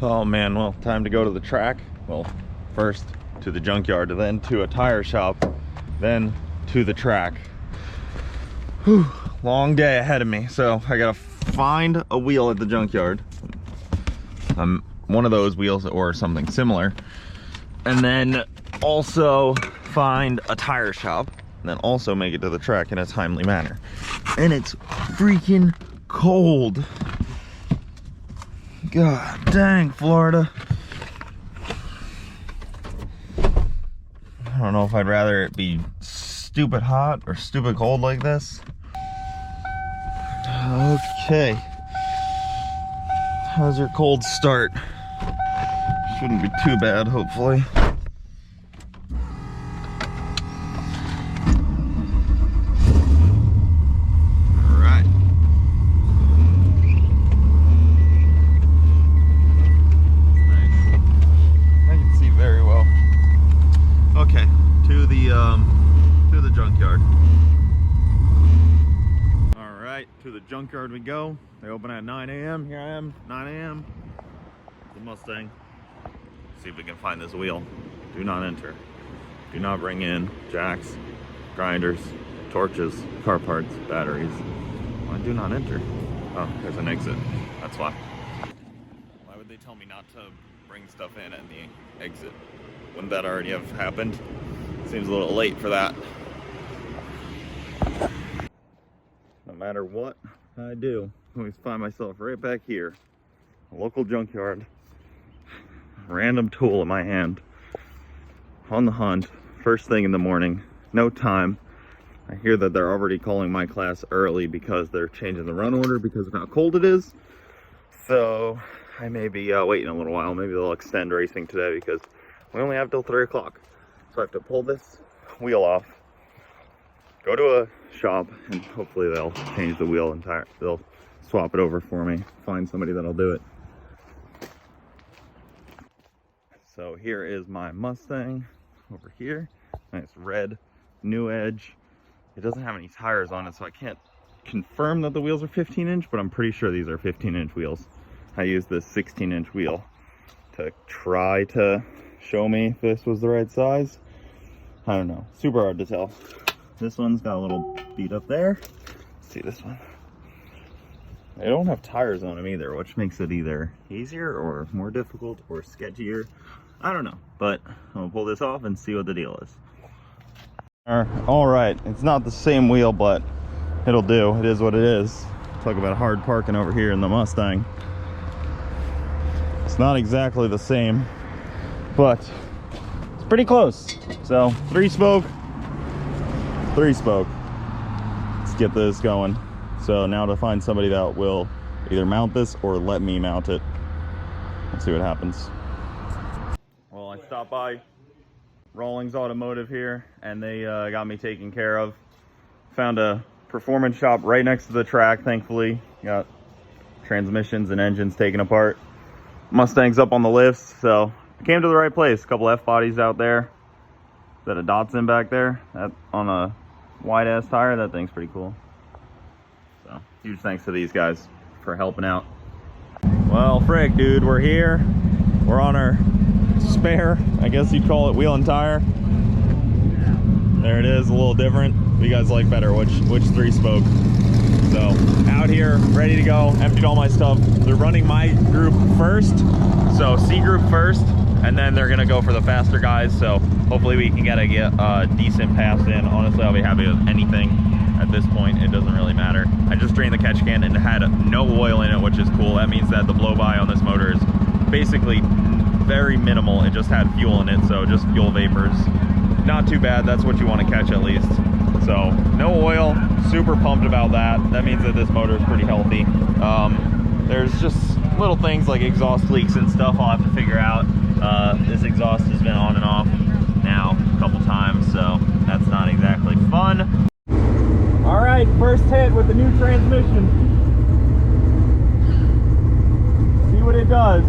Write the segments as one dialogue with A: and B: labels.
A: Oh man, well, time to go to the track. Well, first to the junkyard, then to a tire shop, then to the track. Whew, long day ahead of me. So I gotta find a wheel at the junkyard. One of those wheels or something similar. And then also find a tire shop. And then also make it to the track in a timely manner. And it's freaking cold. God dang, Florida. I don't know if I'd rather it be stupid hot or stupid cold like this. Okay. How's your cold start? Shouldn't be too bad, hopefully. To the junkyard we go. They open at 9 a.m. Here I am, 9 a.m. The Mustang. See if we can find this wheel. Do not enter. Do not bring in jacks, grinders, torches, car parts, batteries. Why do not enter? Oh, there's an exit. That's why. Why would they tell me not to bring stuff in at the exit? Wouldn't that already have happened? Seems a little late for that. No matter what I do, I always find myself right back here. A local junkyard. Random tool in my hand. On the hunt. First thing in the morning. No time. I hear that they're already calling my class early because they're changing the run order because of how cold it is. So I may be waiting a little while. Maybe they'll extend racing today because we only have till 3 o'clock. So I have to pull this wheel off. Go to a shop and hopefully they'll change the wheel and tire. They'll swap it over for me. Find somebody that'll do it. So here is my Mustang over here. Nice red New Edge. It doesn't have any tires on it, so I can't confirm that the wheels are 15-inch, but I'm pretty sure these are 15-inch wheels. I used this 16-inch wheel to try to show me if this was the right size. I don't know. Super hard to tell. This one's got a little beat up there. Let's see this one. They don't have tires on them either, which makes it either easier or more difficult or sketchier. I don't know, but I'm gonna pull this off and see what the deal is. All right, it's not the same wheel, but it'll do. It is what it is. Talk about hard parking over here in the Mustang. It's not exactly the same, but it's pretty close. So 3-spoke. Let's get this going. So now to find somebody that will either mount this or let me mount it. Let's see what happens. Well, I stopped by Rawlings Automotive here and they got me taken care of. Found a performance shop right next to the track, thankfully. Got transmissions and engines taken apart. Mustang's up on the lifts, so I came to the right place. A couple F-bodies out there. Is that a Datsun back there? That on a wide-ass tire? That thing's pretty cool. So, huge thanks to these guys for helping out. Well, frick, dude, we're here. We're on our spare, I guess you'd call it, wheel and tire. There it is, a little different. What do you guys like better? Which 3-spoke? So, out here, ready to go. Emptied all my stuff. They're running my group first. So, C group first. And then they're gonna go for the faster guys, so hopefully we can get a decent pass in. Honestly, I'll be happy with anything at this point. It doesn't really matter. I just drained the catch can and it had no oil in it, which is cool. That means that the blow-by on this motor is basically very minimal. It just had fuel in it, so just fuel vapors. Not too bad. That's what you want to catch at least. So no oil. Super pumped about that. That means that this motor is pretty healthy. There's just little things like exhaust leaks and stuff I'll have to figure out. This exhaust has been on and off now a couple times, so that's not exactly fun. All right, first hit with the new transmission. See what it does.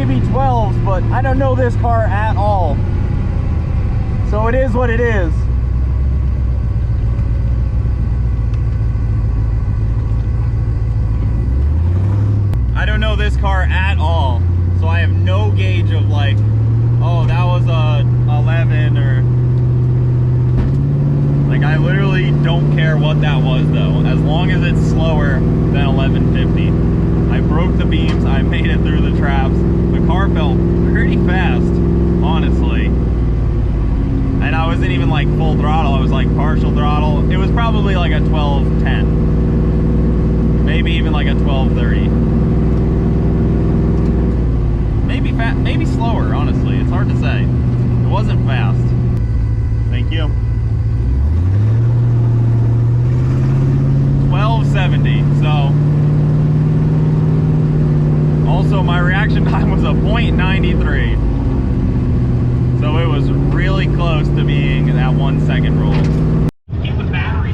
A: maybe 12s, but I don't know this car at all. So it is what it is. I don't know this car at all. So I have no gauge of like, oh, that was a 11 or... Like, I literally don't care what that was though, as long as it's slower than 1150. I broke the beams, I made it through the traps. The car felt pretty fast, honestly. And I wasn't even like full throttle, I was like partial throttle. It was probably like a 1210. Maybe even like a 1230. Maybe slower, honestly. It's hard to say. It wasn't fast. Thank you. 1270. So also my reaction time was a 0.93. So it was really close to being that 1 second rule.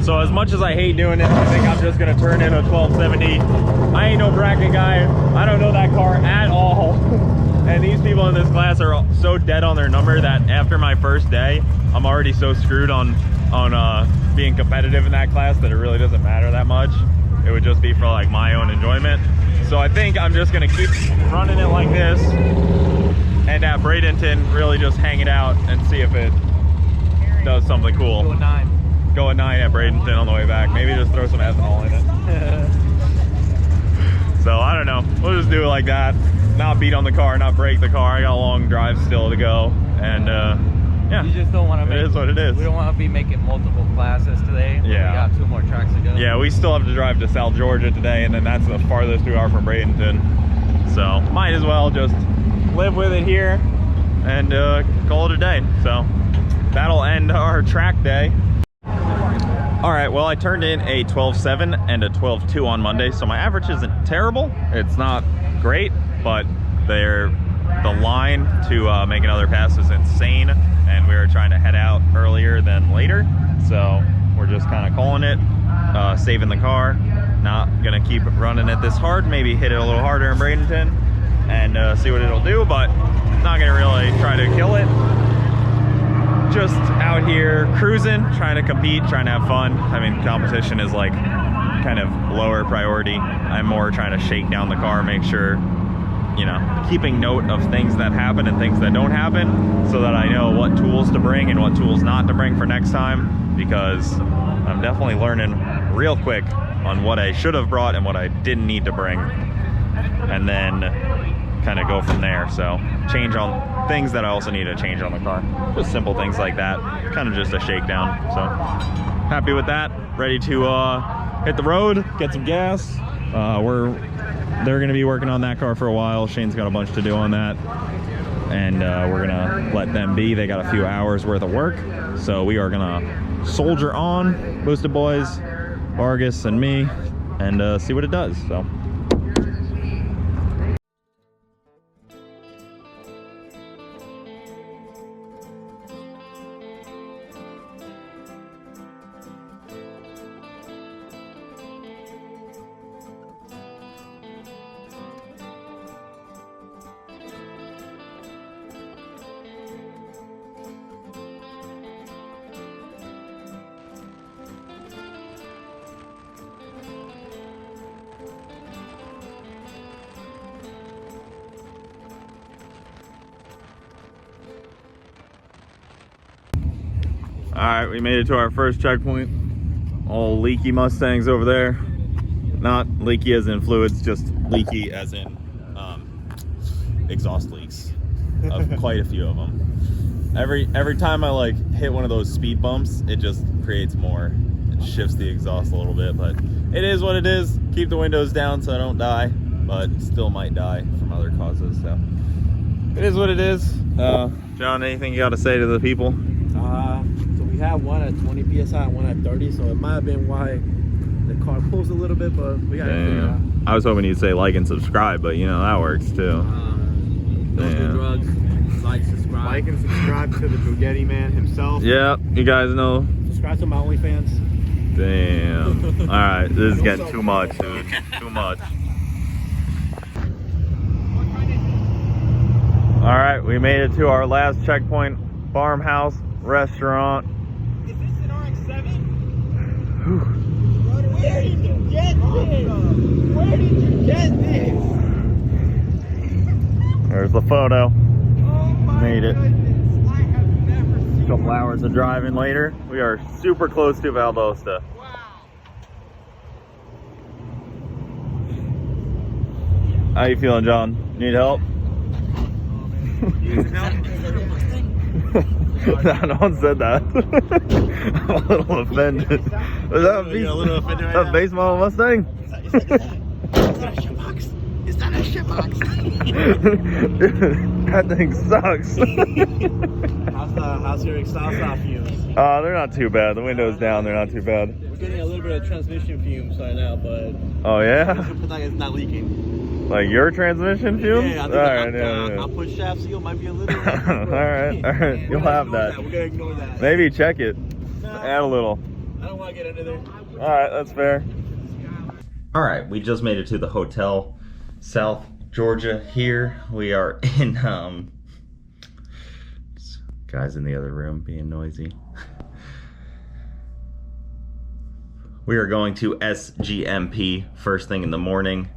A: So as much as I hate doing it, I think I'm just gonna turn in a 1270. I ain't no bracket guy. I don't know that car at all. And these people in this class are so dead on their number that after my first day, I'm already so screwed on being competitive in that class that it really doesn't matter that much. It would just be for like my own enjoyment. So I think I'm just gonna keep running it like this, and at Bradenton really just hang it out and see if it does something cool.
B: Go a 9.
A: Go a 9 at Bradenton on the way back. Maybe just throw some ethanol in it. So I don't know. We'll just do it like that. Not beat on the car, not break the car. I got a long drive still to go, and yeah.
B: You just don't want to make
A: it is what it is.
B: We don't want to be making multiple classes today.
A: Yeah.
B: We got 2 more tracks to go.
A: Yeah, we still have to drive to South Georgia today, and then that's the farthest we are from Bradenton. So might as well just live with it here and call it a day. So that'll end our track day. All right, well, I turned in a 12.7 and a 12.2 on Monday, so my average isn't terrible. It's not great, but the line to make another pass is insane, and we were trying to head out earlier than later, so we're just kind of calling it, saving the car. Not gonna keep running it this hard, maybe hit it a little harder in Bradenton and see what it'll do, but not gonna really try to kill it. Just out here cruising, trying to compete, trying to have fun. I mean, competition is like kind of lower priority. I'm more trying to shake down the car, make sure, you know, keeping note of things that happen and things that don't happen, so that I know what tools to bring and what tools not to bring for next time, because I'm definitely learning real quick on what I should have brought and what I didn't need to bring, and then kind of go from there. So change on things that I also need to change on the car. Just simple things like that, kind of just a shakedown. So happy with that, ready to hit the road, get some gas. They're gonna be working on that car for a while. Shane's got a bunch to do on that, and we're gonna let them be. They got a few hours worth of work, so we are gonna soldier on, Boosted Boys, Vargas and me, and see what it does. So all right, we made it to our first checkpoint. All leaky Mustangs over there. Not leaky as in fluids, just leaky as in exhaust leaks. Of quite a few of them. Every time I like hit one of those speed bumps, it just creates more. It shifts the exhaust a little bit, but it is what it is. Keep the windows down so I don't die, but still might die from other causes. So it is what it is. John, anything you got to say to the people?
B: So we have one at 20 psi and one at 30, so it might have been why the car pulls a little bit, but we got to figure it out.
A: I was hoping you'd say like and subscribe, but you know that works too.
B: Don't do drugs. Like, subscribe.
C: Like and subscribe to the Bugatti man himself.
A: Yeah, you guys know.
B: Subscribe to my OnlyFans.
A: Damn. All right, this is getting too much, dude. Too much. All right, we made it to our last checkpoint, farmhouse restaurant.
C: Is this an RX-7?
B: Where did you get this? Where did you get this?
A: There's the photo.
C: Oh my
A: Made it.
C: goodness. I have never seen
A: A couple hours of driving later, we are super close to Valdosta.
C: Wow.
A: How you feeling, John? Need help? No one said that. I'm a little offended. Was that a
B: You're a little offended right
A: a
B: now?
A: base model Mustang?
B: Is that a shitbox? Is that a shitbox?
A: That thing sucks.
B: How's your exhaust off fumes?
A: They're not too bad. The window's down. They're not too bad.
B: We're getting a little bit of transmission fumes right now, but
A: Oh yeah?
B: it's not leaking.
A: Like your transmission fumes?
B: Yeah, I
A: Alright,
B: think
A: yeah.
B: I'll put shaft seal might be a little.
A: Alright. You'll have that.
B: We're gonna ignore that.
A: Maybe check it.
B: No,
A: Add a little.
B: I don't want to get under there.
A: Alright, that's fair. Alright, we just made it to the hotel, South Georgia here. We are in, guys in the other room being noisy. We are going to SGMP first thing in the morning.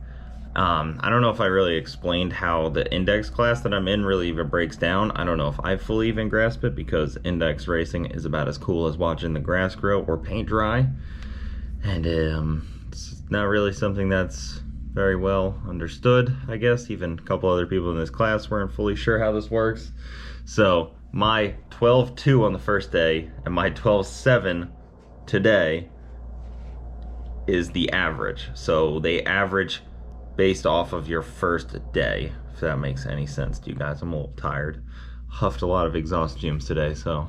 A: I don't know if I really explained how the index class that I'm in really even breaks down. I don't know if I fully even grasp it because index racing is about as cool as watching the grass grow or paint dry. And it's not really something that's very well understood, I guess. Even a couple other people in this class weren't fully sure how this works. So my 12.2 on the first day and my 12.7 today is the average. So they average based off of your first day, if that makes any sense to you guys. I'm a little tired. Huffed a lot of exhaust fumes today, so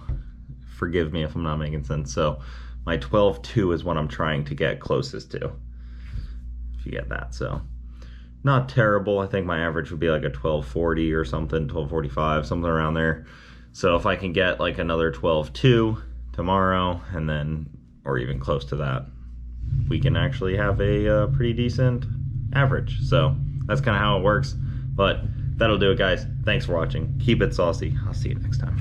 A: forgive me if I'm not making sense. So my 12.2 is what I'm trying to get closest to, if you get that. So not terrible. I think my average would be like a 12.40 or something, 12.45, something around there. So if I can get like another 12.2 tomorrow, and then, or even close to that, we can actually have a pretty decent average. So that's kind of how it works. But that'll do it, guys. Thanks for watching. Keep it saucy. I'll see you next time.